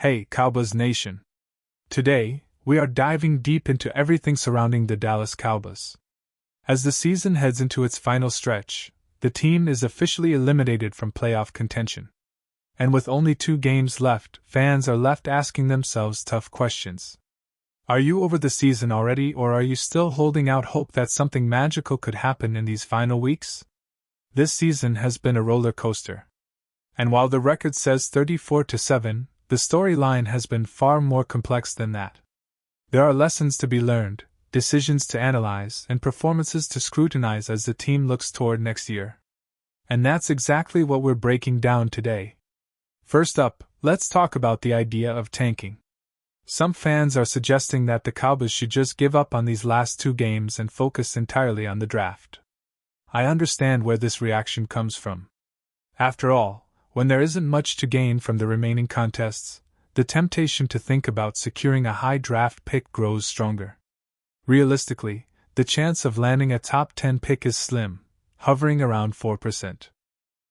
Hey, Cowboys Nation! Today, we are diving deep into everything surrounding the Dallas Cowboys. As the season heads into its final stretch, the team is officially eliminated from playoff contention. And with only 2 games left, fans are left asking themselves tough questions. Are you over the season already, or are you still holding out hope that something magical could happen in these final weeks? This season has been a roller coaster. And while the record says 34-7, the storyline has been far more complex than that. There are lessons to be learned, decisions to analyze, and performances to scrutinize as the team looks toward next year. And that's exactly what we're breaking down today. First up, let's talk about the idea of tanking. Some fans are suggesting that the Cowboys should just give up on these last 2 games and focus entirely on the draft. I understand where this reaction comes from. After all, when there isn't much to gain from the remaining contests, the temptation to think about securing a high draft pick grows stronger. Realistically, the chance of landing a top 10 pick is slim, hovering around 4%.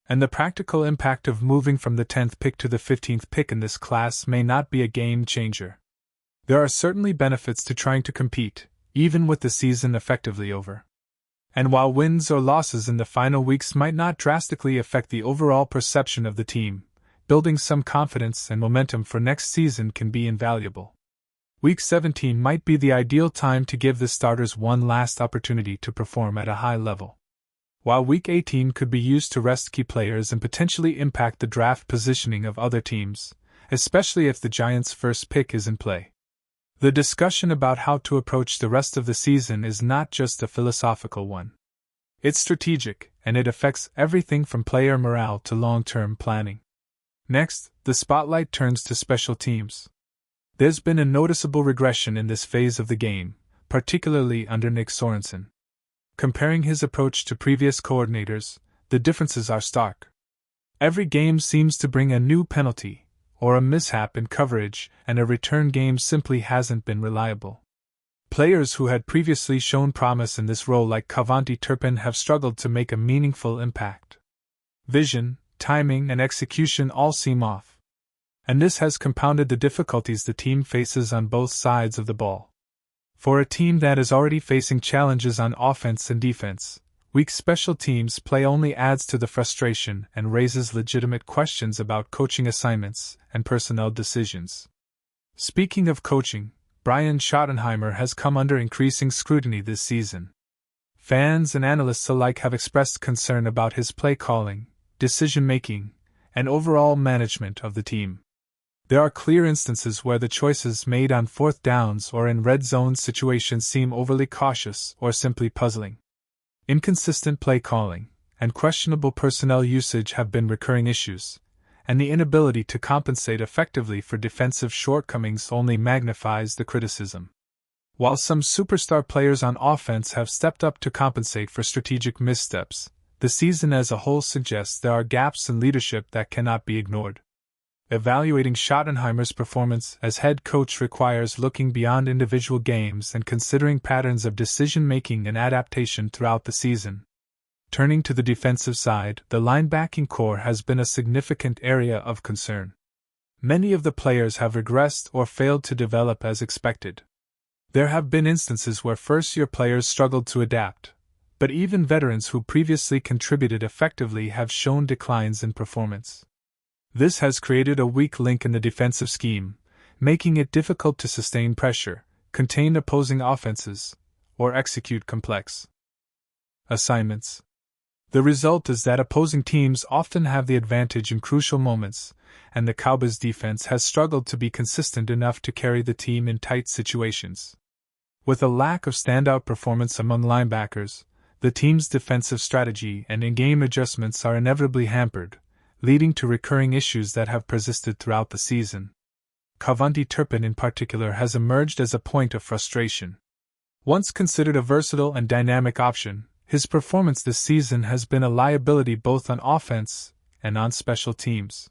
And the practical impact of moving from the 10th pick to the 15th pick in this class may not be a game changer. There are certainly benefits to trying to compete, even with the season effectively over. And while wins or losses in the final weeks might not drastically affect the overall perception of the team, building some confidence and momentum for next season can be invaluable. Week 17 might be the ideal time to give the starters one last opportunity to perform at a high level, while Week 18 could be used to rest key players and potentially impact the draft positioning of other teams, especially if the Giants' first pick is in play. The discussion about how to approach the rest of the season is not just a philosophical one. It's strategic, and it affects everything from player morale to long-term planning. Next, the spotlight turns to special teams. There's been a noticeable regression in this phase of the game, particularly under Nick Sorensen. Comparing his approach to previous coordinators, the differences are stark. Every game seems to bring a new penalty, or a mishap in coverage, and a return game simply hasn't been reliable. Players who had previously shown promise in this role like Cavante Turpin have struggled to make a meaningful impact. Vision, timing, and execution all seem off. And this has compounded the difficulties the team faces on both sides of the ball. For a team that is already facing challenges on offense and defense, weak special teams play only adds to the frustration and raises legitimate questions about coaching assignments and personnel decisions. Speaking of coaching, Brian Schottenheimer has come under increasing scrutiny this season. Fans and analysts alike have expressed concern about his play calling, decision-making, and overall management of the team. There are clear instances where the choices made on 4th downs or in red zone situations seem overly cautious or simply puzzling. Inconsistent play calling and questionable personnel usage have been recurring issues, and the inability to compensate effectively for defensive shortcomings only magnifies the criticism. While some superstar players on offense have stepped up to compensate for strategic missteps, the season as a whole suggests there are gaps in leadership that cannot be ignored. Evaluating Schottenheimer's performance as head coach requires looking beyond individual games and considering patterns of decision-making and adaptation throughout the season. Turning to the defensive side, the linebacking core has been a significant area of concern. Many of the players have regressed or failed to develop as expected. There have been instances where first-year players struggled to adapt, but even veterans who previously contributed effectively have shown declines in performance. This has created a weak link in the defensive scheme, making it difficult to sustain pressure, contain opposing offenses, or execute complex assignments. The result is that opposing teams often have the advantage in crucial moments, and the Cowboys' defense has struggled to be consistent enough to carry the team in tight situations. With a lack of standout performance among linebackers, the team's defensive strategy and in-game adjustments are inevitably hampered, leading to recurring issues that have persisted throughout the season. Cavante Turpin in particular has emerged as a point of frustration. Once considered a versatile and dynamic option, his performance this season has been a liability both on offense and on special teams.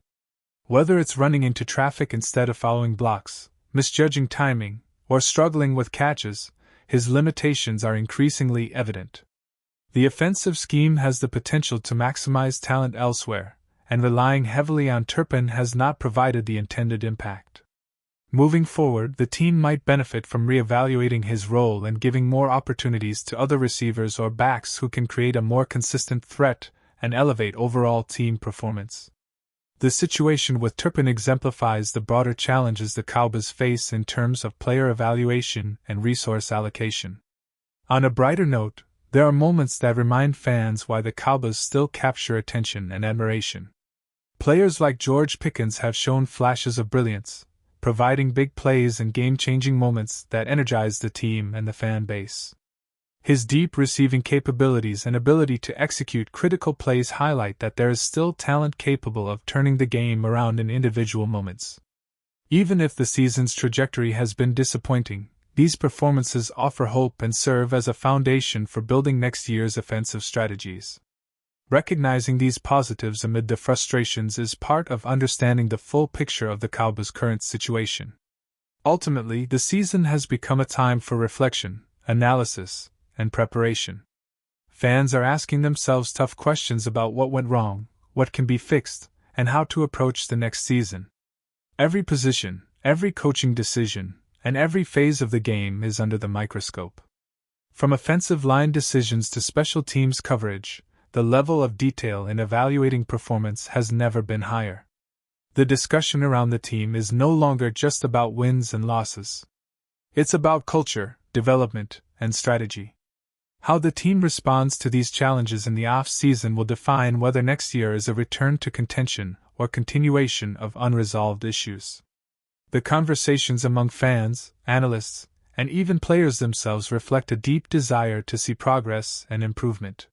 Whether it's running into traffic instead of following blocks, misjudging timing, or struggling with catches, his limitations are increasingly evident. The offensive scheme has the potential to maximize talent elsewhere, and relying heavily on Turpin has not provided the intended impact. Moving forward, the team might benefit from reevaluating his role and giving more opportunities to other receivers or backs who can create a more consistent threat and elevate overall team performance. The situation with Turpin exemplifies the broader challenges the Cowboys face in terms of player evaluation and resource allocation. On a brighter note, there are moments that remind fans why the Cowboys still capture attention and admiration. Players like George Pickens have shown flashes of brilliance, providing big plays and game-changing moments that energize the team and the fan base. His deep receiving capabilities and ability to execute critical plays highlight that there is still talent capable of turning the game around in individual moments. Even if the season's trajectory has been disappointing, these performances offer hope and serve as a foundation for building next year's offensive strategies. Recognizing these positives amid the frustrations is part of understanding the full picture of the Cowboys' current situation. Ultimately, the season has become a time for reflection, analysis, and preparation. Fans are asking themselves tough questions about what went wrong, what can be fixed, and how to approach the next season. Every position, every coaching decision, and every phase of the game is under the microscope. From offensive line decisions to special teams coverage, the level of detail in evaluating performance has never been higher. The discussion around the team is no longer just about wins and losses. It's about culture, development, and strategy. How the team responds to these challenges in the off-season will define whether next year is a return to contention or continuation of unresolved issues. The conversations among fans, analysts, and even players themselves reflect a deep desire to see progress and improvement.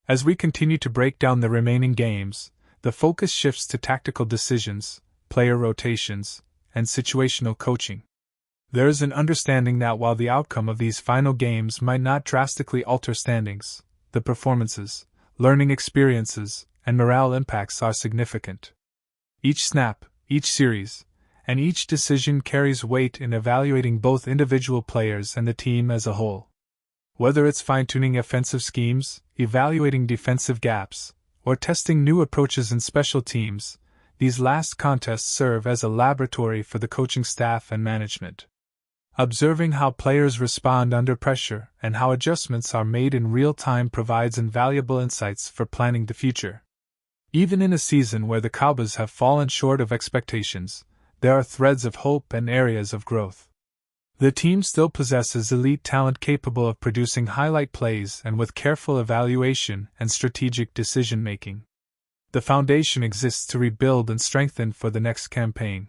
As we continue to break down the remaining games, the focus shifts to tactical decisions, player rotations, and situational coaching. There is an understanding that while the outcome of these final games might not drastically alter standings, the performances, learning experiences, and morale impacts are significant. Each snap, each series, and each decision carries weight in evaluating both individual players and the team as a whole. Whether it's fine-tuning offensive schemes, evaluating defensive gaps, or testing new approaches in special teams, these last contests serve as a laboratory for the coaching staff and management. Observing how players respond under pressure and how adjustments are made in real time provides invaluable insights for planning the future. Even in a season where the Cowboys have fallen short of expectations, there are threads of hope and areas of growth. The team still possesses elite talent capable of producing highlight plays and with careful evaluation and strategic decision-making. The foundation exists to rebuild and strengthen for the next campaign.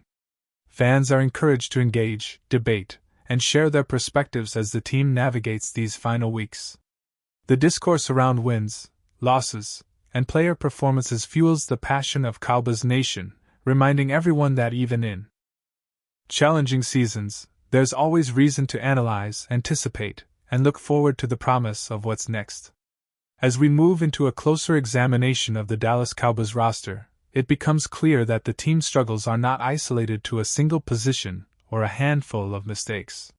Fans are encouraged to engage, debate, and share their perspectives as the team navigates these final weeks. The discourse around wins, losses, and player performances fuels the passion of Cowboys Nation, reminding everyone that even in challenging seasons, there's always reason to analyze, anticipate, and look forward to the promise of what's next. As we move into a closer examination of the Dallas Cowboys roster, it becomes clear that the team's struggles are not isolated to a single position or a handful of mistakes.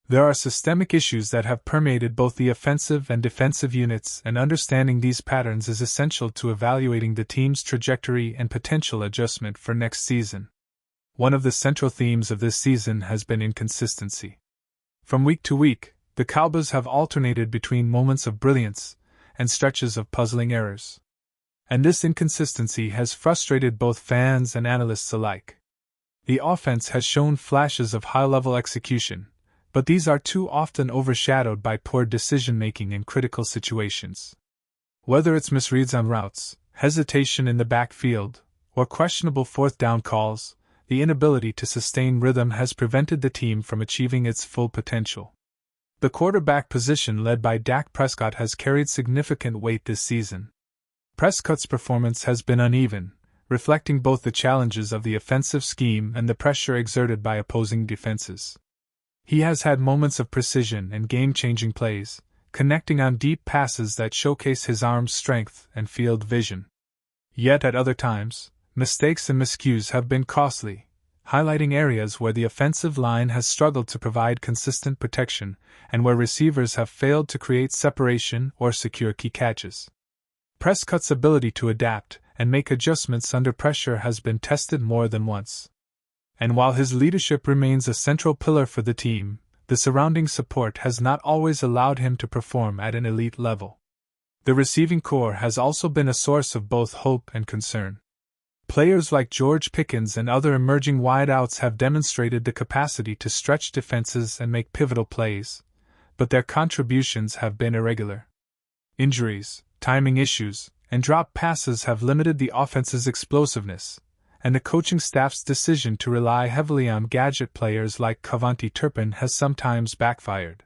There are systemic issues that have permeated both the offensive and defensive units, and understanding these patterns is essential to evaluating the team's trajectory and potential adjustment for next season. One of the central themes of this season has been inconsistency. From week to week, the Cowboys have alternated between moments of brilliance and stretches of puzzling errors. And this inconsistency has frustrated both fans and analysts alike. The offense has shown flashes of high-level execution, but these are too often overshadowed by poor decision-making in critical situations. Whether it's misreads on routes, hesitation in the backfield, or questionable fourth-down calls, the inability to sustain rhythm has prevented the team from achieving its full potential. The quarterback position led by DAK Prescott has carried significant weight this season. Prescott's performance has been uneven, reflecting both the challenges of the offensive scheme and the pressure exerted by opposing defenses. He has had moments of precision and game-changing plays, connecting on deep passes that showcase his arm strength and field vision. Yet at other times, mistakes and miscues have been costly, highlighting areas where the offensive line has struggled to provide consistent protection and where receivers have failed to create separation or secure key catches. Prescott's ability to adapt and make adjustments under pressure has been tested more than once. And while his leadership remains a central pillar for the team, the surrounding support has not always allowed him to perform at an elite level. The receiving corps has also been a source of both hope and concern. Players like George Pickens and other emerging wideouts have demonstrated the capacity to stretch defenses and make pivotal plays, but their contributions have been irregular. Injuries, timing issues, and dropped passes have limited the offense's explosiveness, and the coaching staff's decision to rely heavily on gadget players like Cavante Turpin has sometimes backfired.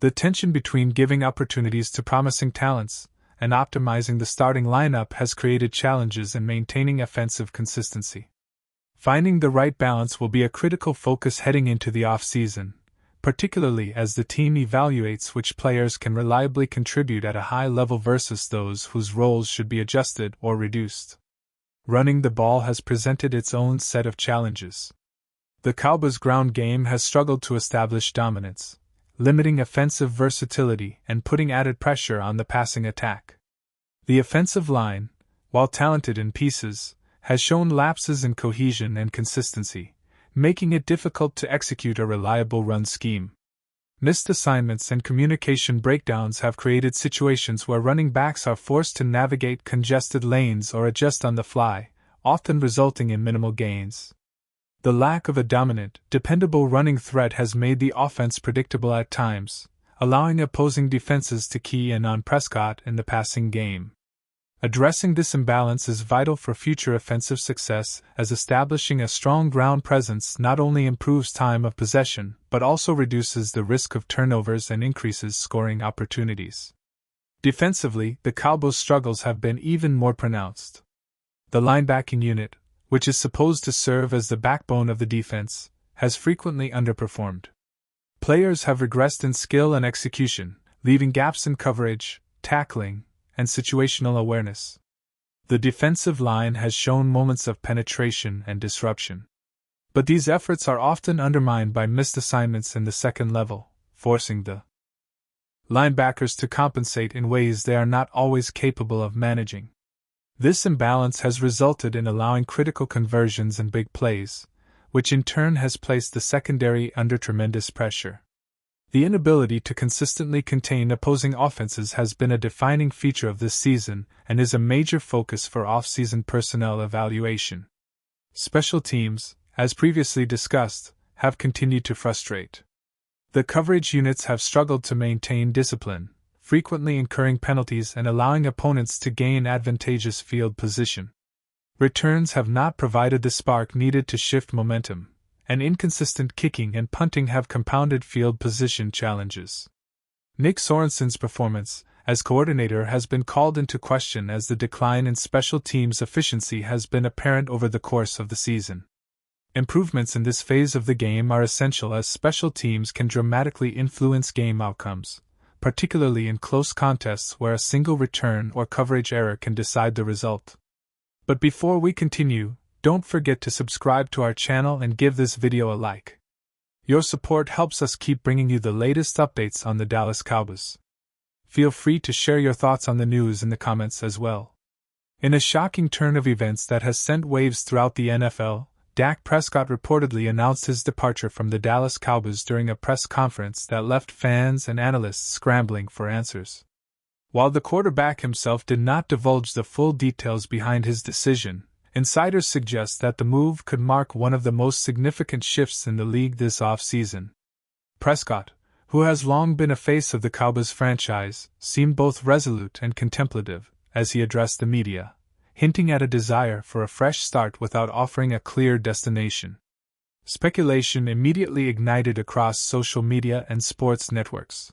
The tension between giving opportunities to promising talents and optimizing the starting lineup has created challenges in maintaining offensive consistency. Finding the right balance will be a critical focus heading into the off-season, particularly as the team evaluates which players can reliably contribute at a high level versus those whose roles should be adjusted or reduced. Running the ball has presented its own set of challenges. The Cowboys' ground game has struggled to establish dominance, limiting offensive versatility and putting added pressure on the passing attack. The offensive line, while talented in pieces, has shown lapses in cohesion and consistency, making it difficult to execute a reliable run scheme. Missed assignments and communication breakdowns have created situations where running backs are forced to navigate congested lanes or adjust on the fly, often resulting in minimal gains. The lack of a dominant, dependable running threat has made the offense predictable at times, allowing opposing defenses to key in on Prescott in the passing game. Addressing this imbalance is vital for future offensive success, as establishing a strong ground presence not only improves time of possession but also reduces the risk of turnovers and increases scoring opportunities. Defensively, the Cowboys' struggles have been even more pronounced. The linebacking unit, which is supposed to serve as the backbone of the defense, has frequently underperformed. Players have regressed in skill and execution, leaving gaps in coverage, tackling, and situational awareness. The defensive line has shown moments of penetration and disruption. But these efforts are often undermined by missed assignments in the second level, forcing the linebackers to compensate in ways they are not always capable of managing. This imbalance has resulted in allowing critical conversions and big plays, which in turn has placed the secondary under tremendous pressure. The inability to consistently contain opposing offenses has been a defining feature of this season and is a major focus for off-season personnel evaluation. Special teams, as previously discussed, have continued to frustrate. The coverage units have struggled to maintain discipline, frequently incurring penalties and allowing opponents to gain advantageous field position. Returns have not provided the spark needed to shift momentum, and inconsistent kicking and punting have compounded field position challenges. Nick Sorensen's performance as coordinator has been called into question as the decline in special teams efficiency has been apparent over the course of the season. Improvements in this phase of the game are essential as special teams can dramatically influence game outcomes, particularly in close contests where a single return or coverage error can decide the result. But before we continue, don't forget to subscribe to our channel and give this video a like. Your support helps us keep bringing you the latest updates on the Dallas Cowboys. Feel free to share your thoughts on the news in the comments as well. In a shocking turn of events that has sent waves throughout the NFL, Dak Prescott reportedly announced his departure from the Dallas Cowboys during a press conference that left fans and analysts scrambling for answers. While the quarterback himself did not divulge the full details behind his decision, insiders suggest that the move could mark one of the most significant shifts in the league this offseason. Prescott, who has long been a face of the Cowboys franchise, seemed both resolute and contemplative as he addressed the media, hinting at a desire for a fresh start without offering a clear destination. Speculation immediately ignited across social media and sports networks,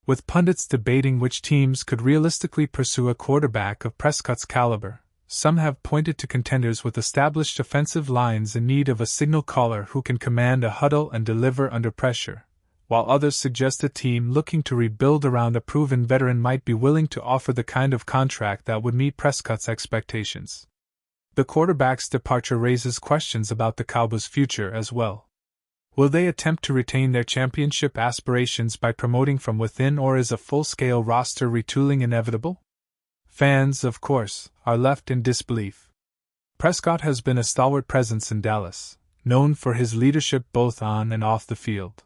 with pundits debating which teams could realistically pursue a quarterback of Prescott's caliber. Some have pointed to contenders with established offensive lines in need of a signal caller who can command a huddle and deliver under pressure, while others suggest a team looking to rebuild around a proven veteran might be willing to offer the kind of contract that would meet Prescott's expectations. The quarterback's departure raises questions about the Cowboys' future as well. Will they attempt to retain their championship aspirations by promoting from within, or is a full-scale roster retooling inevitable? Fans, of course, are left in disbelief. Prescott has been a stalwart presence in Dallas, known for his leadership both on and off the field.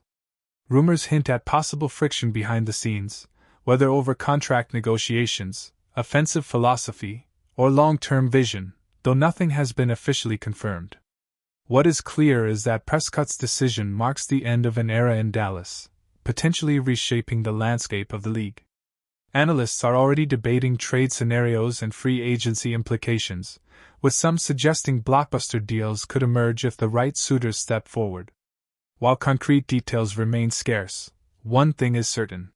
Rumors hint at possible friction behind the scenes, whether over contract negotiations, offensive philosophy, or long-term vision, though nothing has been officially confirmed. What is clear is that Prescott's decision marks the end of an era in Dallas, potentially reshaping the landscape of the league. Analysts are already debating trade scenarios and free agency implications, with some suggesting blockbuster deals could emerge if the right suitors step forward. While concrete details remain scarce, one thing is certain.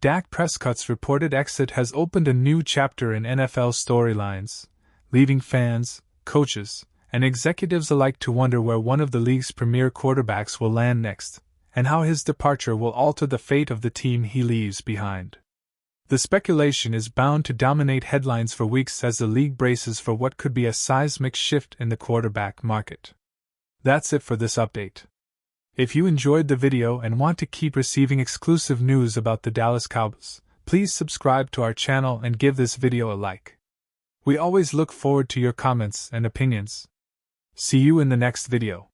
Dak Prescott's reported exit has opened a new chapter in NFL storylines, leaving fans, coaches, and executives alike to wonder where one of the league's premier quarterbacks will land next, and how his departure will alter the fate of the team he leaves behind. The speculation is bound to dominate headlines for weeks as the league braces for what could be a seismic shift in the quarterback market. That's it for this update. If you enjoyed the video and want to keep receiving exclusive news about the Dallas Cowboys, please subscribe to our channel and give this video a like. We always look forward to your comments and opinions. See you in the next video.